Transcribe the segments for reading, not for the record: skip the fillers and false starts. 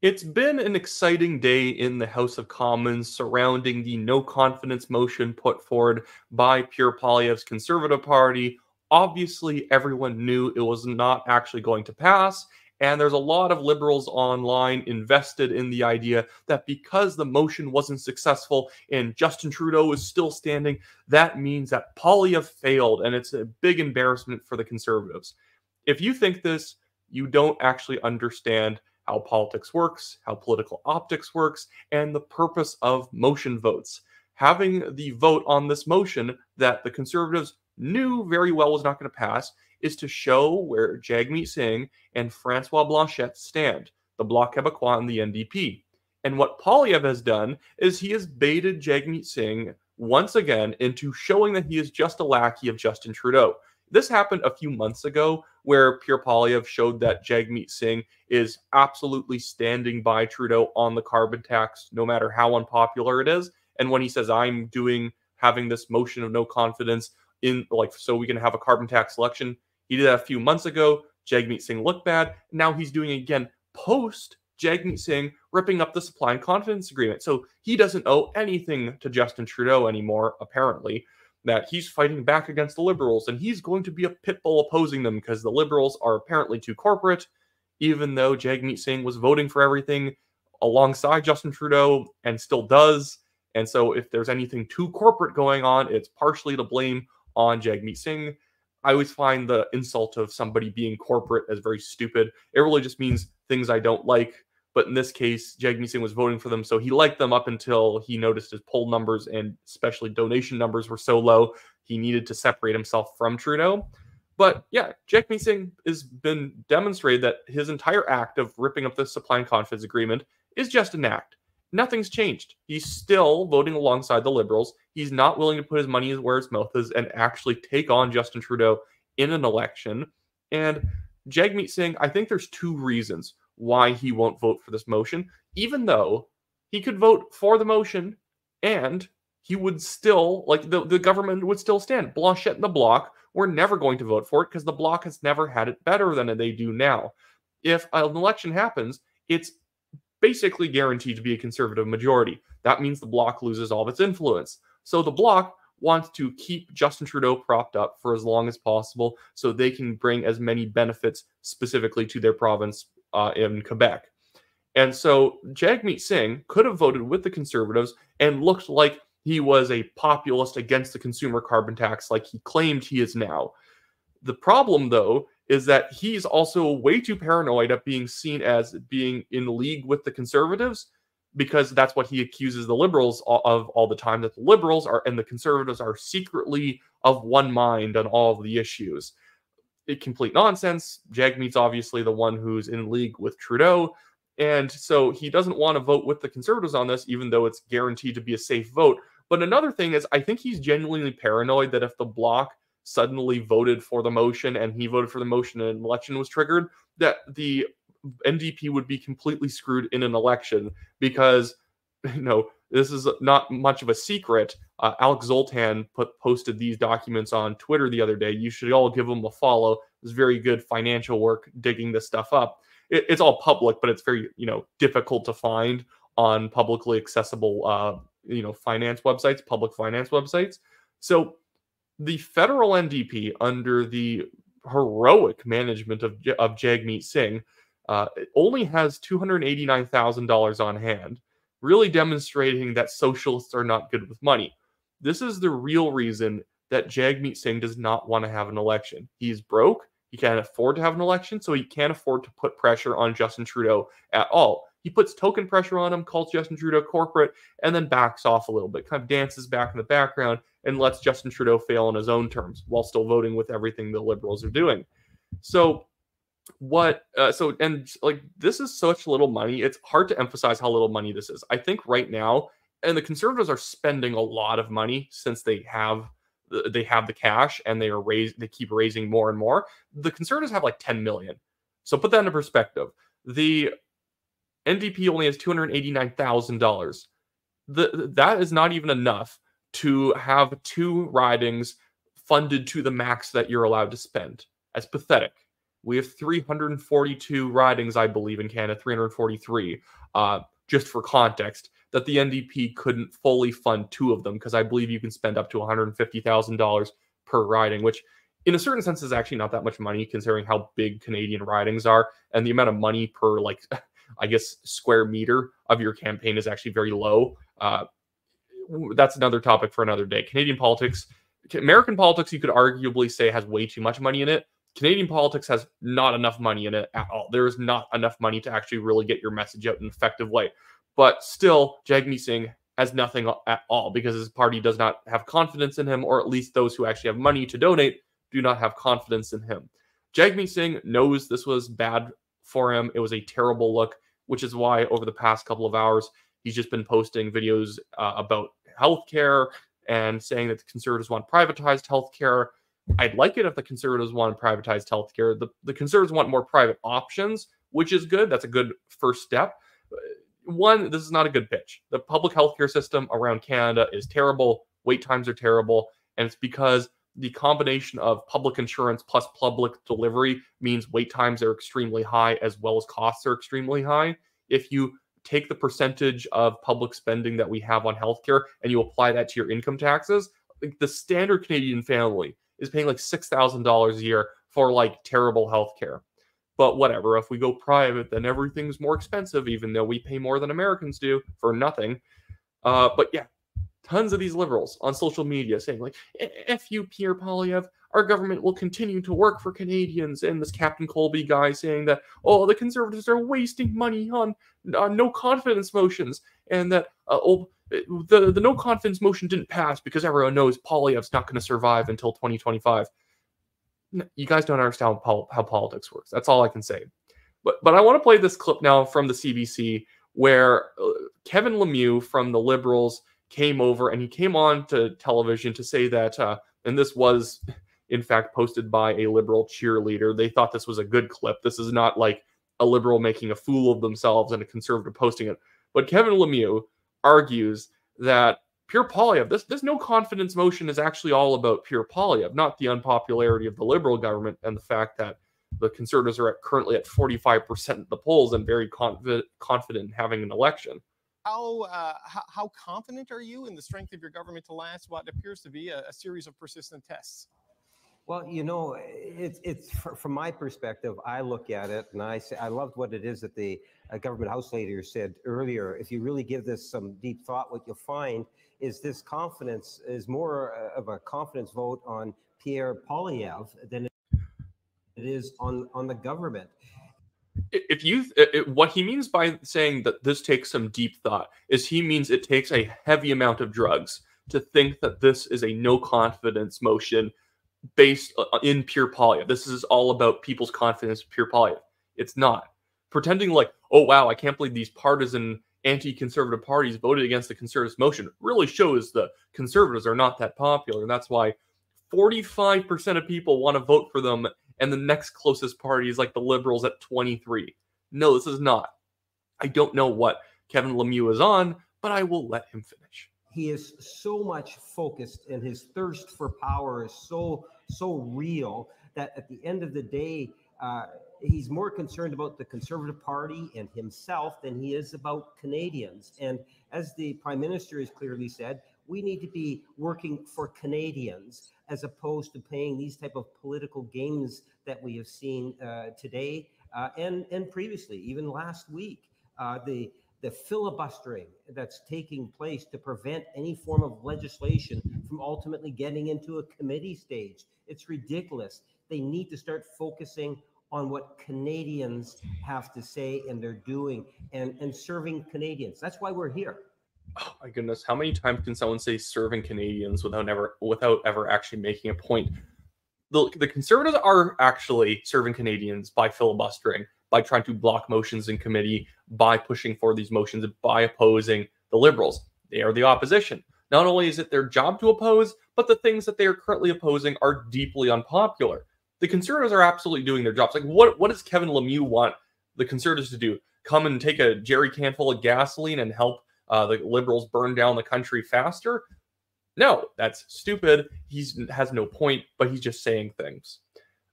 It's been an exciting day in the House of Commons surrounding the no confidence motion put forward by Pierre Poilievre's Conservative Party. Obviously, everyone knew it was not actually going to pass, and there's a lot of liberals online invested in the idea that because the motion wasn't successful and Justin Trudeau is still standing, that means that Poilievre failed, and it's a big embarrassment for the Conservatives. If you think this, you don't actually understand how politics works, how political optics works, and the purpose of motion votes. Having the vote on this motion that the Conservatives knew very well was not going to pass is to show where Jagmeet Singh and Francois Blanchet stand, the Bloc Québécois and the NDP. And what Poilievre has done is he has baited Jagmeet Singh once again into showing that he is just a lackey of Justin Trudeau. This happened a few months ago where Pierre Poilievre showed that Jagmeet Singh is absolutely standing by Trudeau on the carbon tax, no matter how unpopular it is. And when he says, having this motion of no confidence in, like, so we can have a carbon tax election, he did that a few months ago. Jagmeet Singh looked bad. Now he's doing it again post Jagmeet Singh ripping up the supply and confidence agreement. So he doesn't owe anything to Justin Trudeau anymore, apparently. That he's fighting back against the Liberals, and he's going to be a pit bull opposing them because the Liberals are apparently too corporate, even though Jagmeet Singh was voting for everything alongside Justin Trudeau and still does. And so if there's anything too corporate going on, it's partially to blame on Jagmeet Singh. I always find the insult of somebody being corporate as very stupid. It really just means things I don't like. But in this case, Jagmeet Singh was voting for them, so he liked them up until he noticed his poll numbers and especially donation numbers were so low, he needed to separate himself from Trudeau. But yeah, Jagmeet Singh has been demonstrated that his entire act of ripping up the supply and confidence agreement is just an act. Nothing's changed. He's still voting alongside the Liberals. He's not willing to put his money where his mouth is and actually take on Justin Trudeau in an election. And Jagmeet Singh, I think there's two reasons why he won't vote for this motion, even though he could vote for the motion and he would still, like, the government would still stand. Blanchet and the Bloc were never going to vote for it because the Bloc has never had it better than they do now. If an election happens, it's basically guaranteed to be a conservative majority. That means the Bloc loses all of its influence. So the Bloc wants to keep Justin Trudeau propped up for as long as possible so they can bring as many benefits specifically to their province in Quebec. And so Jagmeet Singh could have voted with the Conservatives and looked like he was a populist against the consumer carbon tax like he claimed he is now. The problem, though, is that he's also way too paranoid at being seen as being in league with the Conservatives, because that's what he accuses the Liberals of all the time, that the Liberals are and the Conservatives are secretly of one mind on all of the issues. Complete nonsense. Jagmeet's obviously the one who's in league with Trudeau, and so he doesn't want to vote with the Conservatives on this, even though it's guaranteed to be a safe vote. But another thing is, I think he's genuinely paranoid that if the Bloc suddenly voted for the motion and he voted for the motion and an election was triggered, that the NDP would be completely screwed in an election because, this is not much of a secret. Alex Zoltan posted these documents on Twitter the other day. You should all give him a follow. It's very good financial work digging this stuff up. It's all public, but it's very, difficult to find on publicly accessible, finance websites, public finance websites. So the federal NDP, under the heroic management of Jagmeet Singh, only has $289,000 on hand, really demonstrating that socialists are not good with money. This is the real reason that Jagmeet Singh does not want to have an election. He's broke. He can't afford to have an election, so he can't afford to put pressure on Justin Trudeau at all. He puts token pressure on him, calls Justin Trudeau corporate, and then backs off a little bit, kind of dances back in the background and lets Justin Trudeau fail on his own terms while still voting with everything the Liberals are doing. So this is such little money. It's hard to emphasize how little money this is. I think right now, and the Conservatives are spending a lot of money since they have the cash and they keep raising more and more. The Conservatives have like 10 million. So put that into perspective. The NDP only has $289,000. That is not even enough to have two ridings funded to the max that you're allowed to spend. That's pathetic. We have 342 ridings, I believe, in Canada, 343. Just for context, that the NDP couldn't fully fund 2 of them, because I believe you can spend up to $150,000 per riding, which in a certain sense is actually not that much money considering how big Canadian ridings are, and the amount of money per, like, I guess, square meter of your campaign is actually very low. That's another topic for another day. Canadian politics, American politics, you could arguably say has way too much money in it. Canadian politics has not enough money in it at all. There is not enough money to actually really get your message out in an effective way. But still, Jagmeet Singh has nothing at all because his party does not have confidence in him, or at least those who actually have money to donate do not have confidence in him. Jagmeet Singh knows this was bad for him. It was a terrible look, which is why over the past couple of hours, he's just been posting videos about healthcare and saying that the Conservatives want privatized healthcare. I'd like it if the Conservatives want privatized healthcare. The Conservatives want more private options, which is good. That's a good first step. One, this is not a good pitch. The public healthcare system around Canada is terrible. Wait times are terrible. And it's because the combination of public insurance plus public delivery means wait times are extremely high as well as costs are extremely high. If you take the percentage of public spending that we have on healthcare and you apply that to your income taxes, like the standard Canadian family is paying like $6,000 a year for like terrible healthcare. But whatever, if we go private, then everything's more expensive, even though we pay more than Americans do for nothing. But yeah, tons of these liberals on social media saying like, F you, Pierre Poilievre, our government will continue to work for Canadians. And this Captain Colby guy saying that, oh, the Conservatives are wasting money on no confidence motions. And that the no confidence motion didn't pass because everyone knows Poilievre's not going to survive until 2025. You guys don't understand how politics works. That's all I can say. But I want to play this clip now from the CBC where Kevin Lemieux from the Liberals came over, and he came on to television to say that, and this was in fact posted by a Liberal cheerleader. They thought this was a good clip. This is not like a Liberal making a fool of themselves and a Conservative posting it. But Kevin Lemieux argues that Pierre Poilievre, this no confidence motion is actually all about Pierre Poilievre, not the unpopularity of the Liberal government and the fact that the Conservatives are currently at 45% of the polls and very confident in having an election. How confident are you in the strength of your government to last what appears to be a series of persistent tests? Well, you know, it's from my perspective, I look at it and I say I loved what it is that the government house leader said earlier. If you really give this some deep thought, what you'll find is this confidence is more of a confidence vote on Pierre Poilievre than it is on the government. What he means by saying that this takes some deep thought is he means it takes a heavy amount of drugs to think that this is a no confidence motion based in Pierre Poilievre. This is all about people's confidence in Pierre Poilievre. It's not. Pretending like, oh wow, I can't believe these partisan anti-conservative parties voted against the Conservatives motion really shows the Conservatives are not that popular. And that's why 45% of people want to vote for them, and the next closest party is like the Liberals at 23. No, this is not. I don't know what Kevin Lemieux is on, but I will let him finish. He is so much focused, and his thirst for power is so real that at the end of the day, he's more concerned about the Conservative Party and himself than he is about Canadians. And as the Prime Minister has clearly said, we need to be working for Canadians as opposed to playing these type of political games that we have seen today and previously, even last week. The filibustering that's taking place to prevent any form of legislation from ultimately getting into a committee stage. It's ridiculous. They need to start focusing on what Canadians have to say and they're doing and serving Canadians. That's why we're here. Oh my goodness, how many times can someone say serving Canadians without ever actually making a point? The Conservatives are actually serving Canadians by filibustering, by trying to block motions in committee, by pushing for these motions, by opposing the Liberals. They are the opposition. Not only is it their job to oppose, but the things that they are currently opposing are deeply unpopular. The Conservatives are absolutely doing their jobs. Like, what does Kevin Lemieux want the Conservatives to do? Come and take a jerry can full of gasoline and help the Liberals burn down the country faster? No, that's stupid. He has no point, but he's just saying things.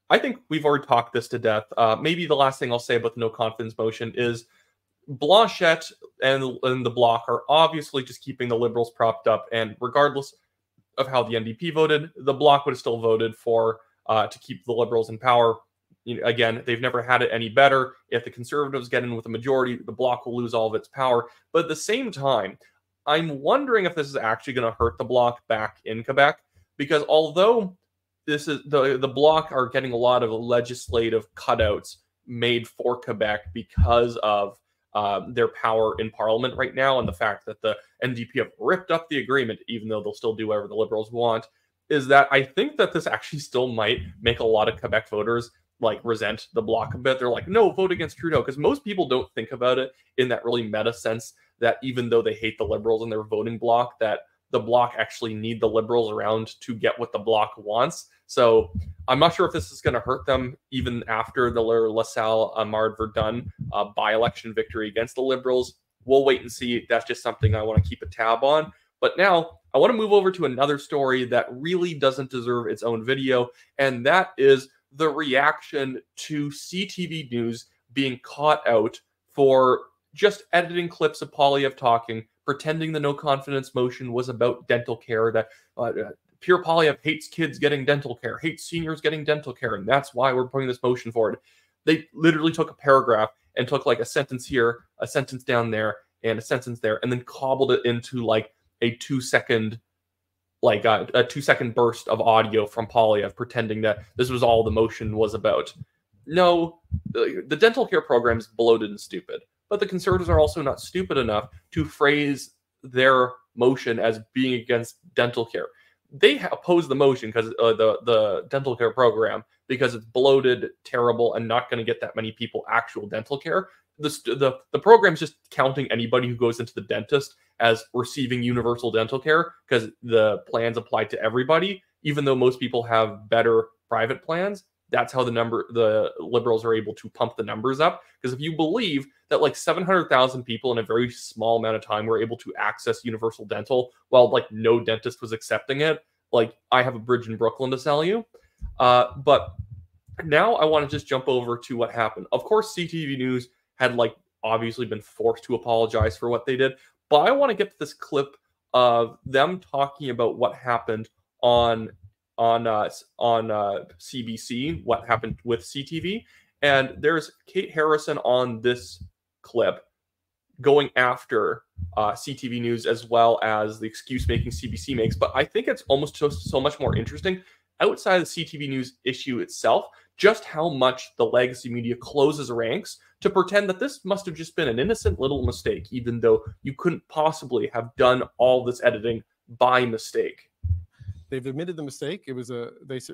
I think we've already talked this to death. Maybe the last thing I'll say about the no confidence motion is Blanchet and the Bloc are obviously just keeping the Liberals propped up, and regardless of how the NDP voted, the Bloc would have still voted for to keep the Liberals in power. Again, they've never had it any better. If the Conservatives get in with a majority, the Bloc will lose all of its power. But at the same time, I'm wondering if this is actually going to hurt the Bloc back in Quebec, because although this is the Bloc are getting a lot of legislative cutouts made for Quebec because of their power in Parliament right now, and the fact that the NDP have ripped up the agreement, even though they'll still do whatever the Liberals want, is that I think that this actually still might make a lot of Quebec voters like resent the Bloc a bit. They're like, no, vote against Trudeau, because most people don't think about it in that really meta sense that even though they hate the Liberals and their voting bloc, that the Bloc actually need the Liberals around to get what the Bloc wants. So I'm not sure if this is going to hurt them even after the LaSalle-Mard-Verdun by-election victory against the Liberals. We'll wait and see. That's just something I want to keep a tab on. But now I want to move over to another story that really doesn't deserve its own video, and that is the reaction to CTV News being caught out for just editing clips of Poilievre talking, pretending the no confidence motion was about dental care, that Pierre Poilievre hates kids getting dental care, hates seniors getting dental care, and that's why we're putting this motion forward. They literally took a paragraph and took like a sentence here, a sentence down there, and a sentence there, and then cobbled it into like a 2-second a 2-second burst of audio from Poilievre pretending that this was all the motion was about. No, the dental care program is bloated and stupid, but the Conservatives are also not stupid enough to phrase their motion as being against dental care. They oppose the motion because the dental care program because it's bloated, terrible, and not going to get that many people actual dental care. The program's just counting anybody who goes into the dentist as receiving universal dental care because the plans apply to everybody, even though most people have better private plans. That's how the Liberals are able to pump the numbers up. Because if you believe that like 700,000 people in a very small amount of time were able to access universal dental while like no dentist was accepting it, like I have a bridge in Brooklyn to sell you. But now I want to just jump over to what happened. Of course, CTV News had like obviously been forced to apologize for what they did. But I want to get to this clip of them talking about what happened on CBC, what happened with CTV, and there's Kate Harrison on this clip going after CTV News as well as the excuse making CBC makes. But I think it's almost so much more interesting outside of the CTV News issue itself, just how much the legacy media closes ranks to pretend that this must have just been an innocent little mistake, even though you couldn't possibly have done all this editing by mistake. They've admitted the mistake. It was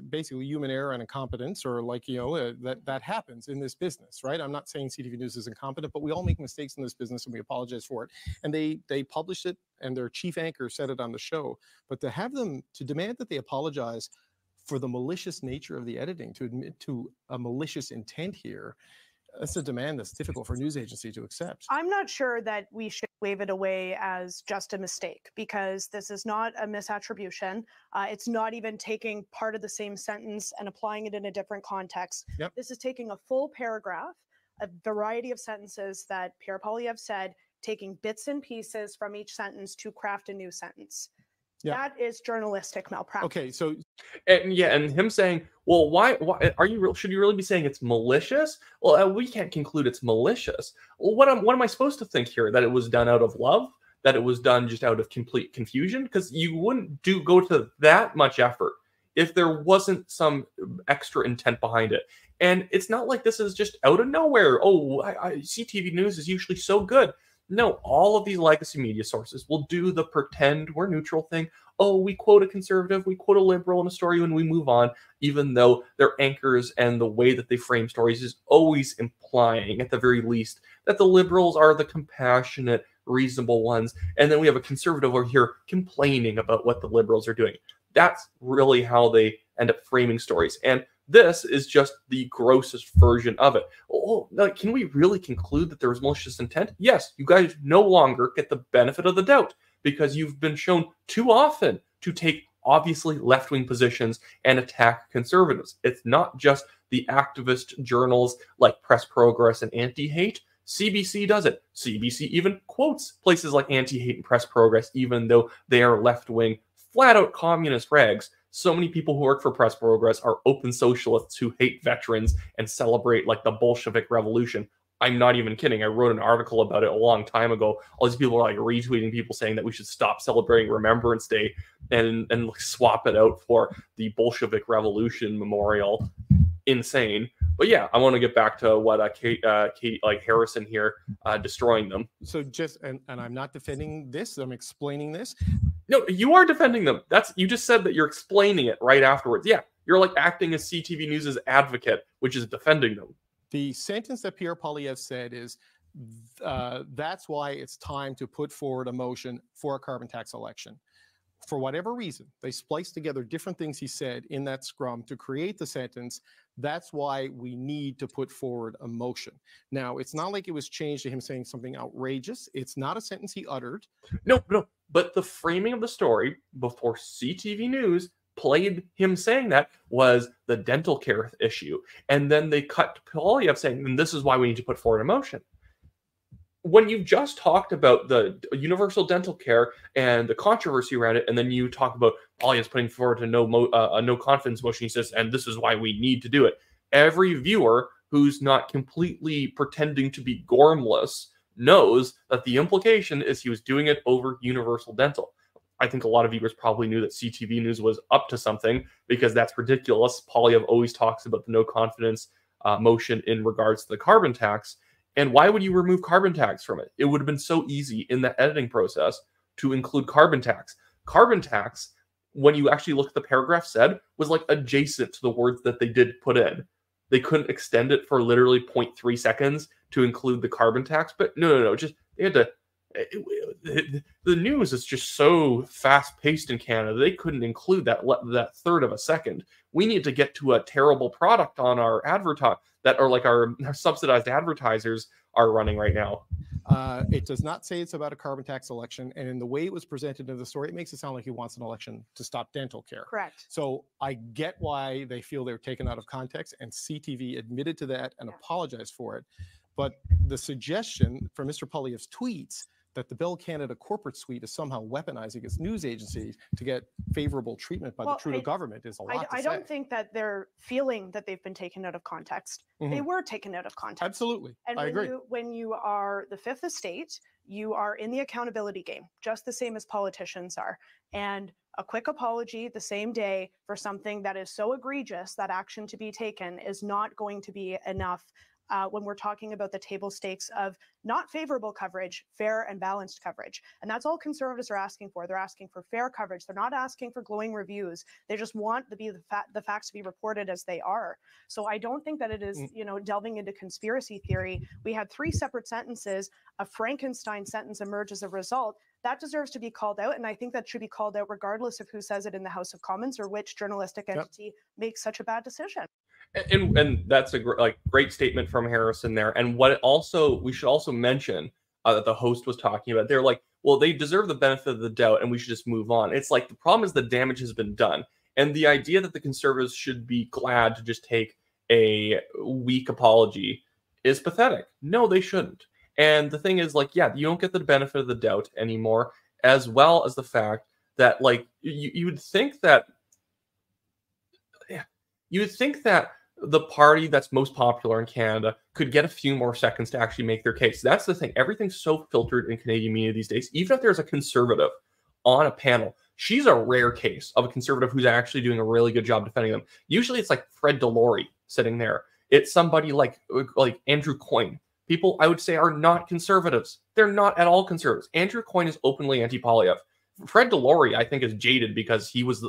basically human error and incompetence, or like, that happens in this business, right? I'm not saying CTV News is incompetent, but we all make mistakes in this business and we apologize for it. And they published it and their chief anchor said it on the show. But to demand that they apologize for the malicious nature of the editing, to admit to a malicious intent here, that's a demand that's difficult for a news agency to accept. I'm not sure that we should wave it away as just a mistake, because this is not a misattribution. It's not even taking part of the same sentence and applying it in a different context. Yep. This is taking a full paragraph, a variety of sentences that Pierre Poilievre said, taking bits and pieces from each sentence to craft a new sentence. Yeah. That is journalistic malpractice. Okay, so and him saying, "Well, why are you? Should you really be saying it's malicious?" Well, we can't conclude it's malicious. Well, what am I supposed to think here? That it was done out of love? That it was done just out of complete confusion? Because you wouldn't go to that much effort if there wasn't some extra intent behind it. And it's not like this is just out of nowhere. Oh, CTV News is usually so good. No, all of these legacy media sources will do the pretend we're neutral thing. Oh, we quote a conservative, we quote a liberal in a story when we move on, even though their anchors and the way that they frame stories is always implying, at the very least, that the liberals are the compassionate, reasonable ones. And then we have a conservative over here complaining about what the liberals are doing. That's really how they end up framing stories. And this is just the grossest version of it. Oh, can we really conclude that there was malicious intent? Yes, you guys no longer get the benefit of the doubt because you've been shown too often to take obviously left-wing positions and attack conservatives. It's not just the activist journals like Press Progress and Anti-Hate. CBC does it. CBC even quotes places like Anti-Hate and Press Progress, even though they are left-wing, flat-out communist rags. So many people who work for Press Progress are open socialists who hate veterans and celebrate like the Bolshevik Revolution. I'm not even kidding. I wrote an article about it a long time ago. All these people are like retweeting people saying that we should stop celebrating Remembrance Day and swap it out for the Bolshevik Revolution Memorial. Insane. But yeah, I want to get back to what Katie, like Harrison here, destroying them. So just, and I'm not defending this, I'm explaining this. No, you are defending them. You just said that you're explaining it right afterwards. Yeah, you're like acting as CTV News' advocate, which is defending them. The sentence that Pierre Poilievre said is, that's why it's time to put forward a motion for a carbon tax election. For whatever reason, they spliced together different things he said in that scrum to create the sentence. That's why we need to put forward a motion. Now, it's not like it was changed to him saying something outrageous. It's not a sentence he uttered. No. But the framing of the story before CTV News played him saying that was the dental care issue. And then they cut to Poilievre saying, and this is why we need to put forward a motion. When you just talked about the universal dental care and the controversy around it, and then you talk about Poilievre's putting forward a no confidence motion, he says, and this is why we need to do it. Every viewer who's not completely pretending to be gormless knows that the implication is he was doing it over universal dental. I think a lot of viewers probably knew that CTV News was up to something because that's ridiculous. Poilievre always talks about the no confidence motion in regards to the carbon tax. And why would you remove carbon tax from it? It would have been so easy in the editing process to include carbon tax. Carbon tax, when you actually look at the paragraph said, was like adjacent to the words that they did put in. They couldn't extend it for literally 0.3 seconds to include the carbon tax. But no. Just they had to. The news is just so fast-paced in Canada. They couldn't include that third of a second. We need to get to a terrible product on our that are like our subsidized advertisers are running right now. It does not say it's about a carbon tax election, and in the way it was presented in the story, it makes it sound like he wants an election to stop dental care. Correct. So I get why they feel they're taken out of context, and CTV admitted to that and apologized for it. But the suggestion from Mr. Poilievre's tweets that the Bell Canada corporate suite is somehow weaponizing its news agencies to get favorable treatment by the Trudeau government is a lot to say. I don't think that they're feeling that they've been taken out of context. They were taken out of context. Absolutely. And I agree. When you are the fifth estate, you are in the accountability game, just the same as politicians are. And a quick apology the same day for something that is so egregious that action to be taken is not going to be enough when we're talking about the table stakes of not favorable coverage, fair and balanced coverage. And that's all Conservatives are asking for. They're asking for fair coverage. They're not asking for glowing reviews. They just want the facts to be reported as they are. So I don't think that it is, delving into conspiracy theory. We had 3 separate sentences. A Frankenstein sentence emerged as a result. That deserves to be called out. And I think that should be called out regardless of who says it in the House of Commons or which journalistic entity makes such a bad decision. And that's a great statement from Harrison there. And we should also mention that the host was talking about, they're like, well, they deserve the benefit of the doubt and we should just move on. It's like the problem is the damage has been done. And the idea that the Conservatives should be glad to just take a weak apology is pathetic. No, they shouldn't. And the thing is, you don't get the benefit of the doubt anymore, as well as the fact that, you would think that the party that's most popular in Canada could get a few more seconds to actually make their case. That's the thing. Everything's so filtered in Canadian media these days. Even if there's a Conservative on a panel, she's a rare case of a Conservative who's actually doing a really good job defending them. Usually it's like Fred Delory sitting there. It's somebody like Andrew Coyne. People I would say are not Conservatives. They're not at all Conservatives. Andrew Coyne is openly anti-Poilievre. Fred Delory, I think, is jaded because he was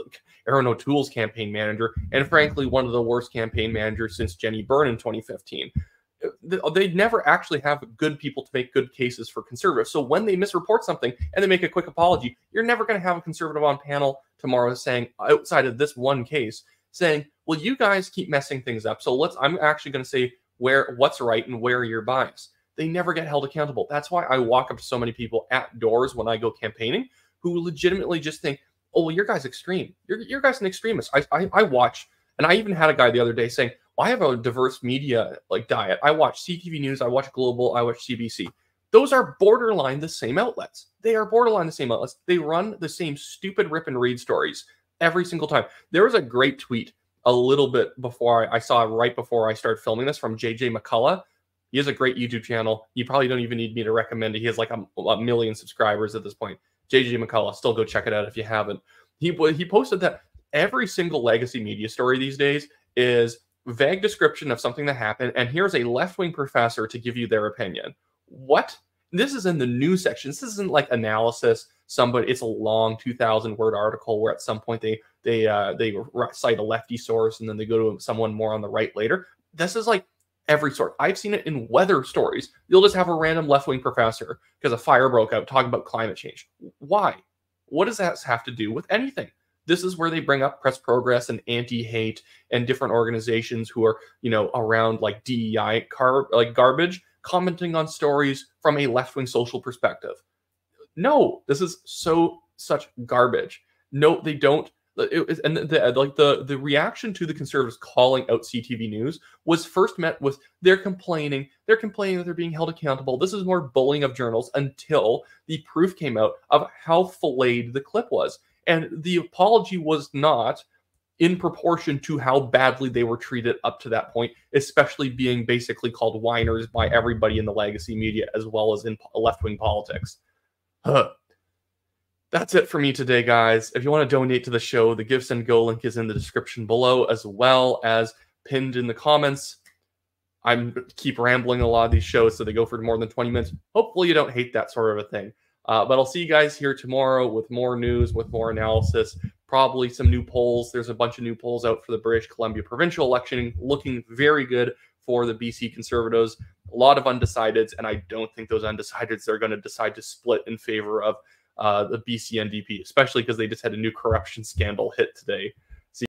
Aaron O'Toole's campaign manager, and frankly, one of the worst campaign managers since Jenny Byrne in 2015. They never actually have good people to make good cases for Conservatives. So when they misreport something and they make a quick apology, you're never going to have a Conservative on panel tomorrow saying, outside of this one case, saying, well, you guys keep messing things up. So I'm actually going to say what's right and where you're biased. They never get held accountable. That's why I walk up to so many people at doors when I go campaigning who legitimately just think, oh, well, your guy's extreme. Your guy's an extremist. I watch, and I even had a guy the other day saying, I have a diverse media like diet. I watch CTV News, I watch Global, I watch CBC. Those are borderline the same outlets. They are borderline the same outlets. They run the same stupid rip and read stories every single time. There was a great tweet a little bit before I saw it right before I started filming this from JJ McCullough. He has a great YouTube channel. You probably don't even need me to recommend it. He has like a million subscribers at this point. JJ McCullough, still go check it out if you haven't. He posted that every single legacy media story these days is vague description of something that happened, and here's a left-wing professor to give you their opinion. What? This is in the news section. This isn't like analysis. It's a long 2,000-word article where at some point they cite a lefty source and then they go to someone more on the right later. This is like every sort. I've seen it in weather stories. You'll just have a random left-wing professor because a fire broke out talking about climate change. Why? What does that have to do with anything? This is where they bring up Press Progress and Anti-Hate and different organizations who are, around like DEI garbage, commenting on stories from a left-wing social perspective. No, this is such garbage. No, they don't. The reaction to the Conservatives calling out CTV News was first met with they're complaining that they're being held accountable. This is more bullying of journals until the proof came out of how filleted the clip was. And the apology was not in proportion to how badly they were treated up to that point, especially being basically called whiners by everybody in the legacy media as well as in left-wing politics. That's it for me today, guys. If you want to donate to the show, the Give, Send, Go link is in the description below, as well as pinned in the comments. I keep rambling a lot of these shows, so they go for more than 20 minutes. Hopefully you don't hate that sort of a thing. But I'll see you guys here tomorrow with more news, with more analysis, probably some new polls. There's a bunch of new polls out for the British Columbia provincial election, looking very good for the BC Conservatives. A lot of undecideds, and I don't think those undecideds are going to decide to split in favor of the BC NDP, especially because they just had a new corruption scandal hit today.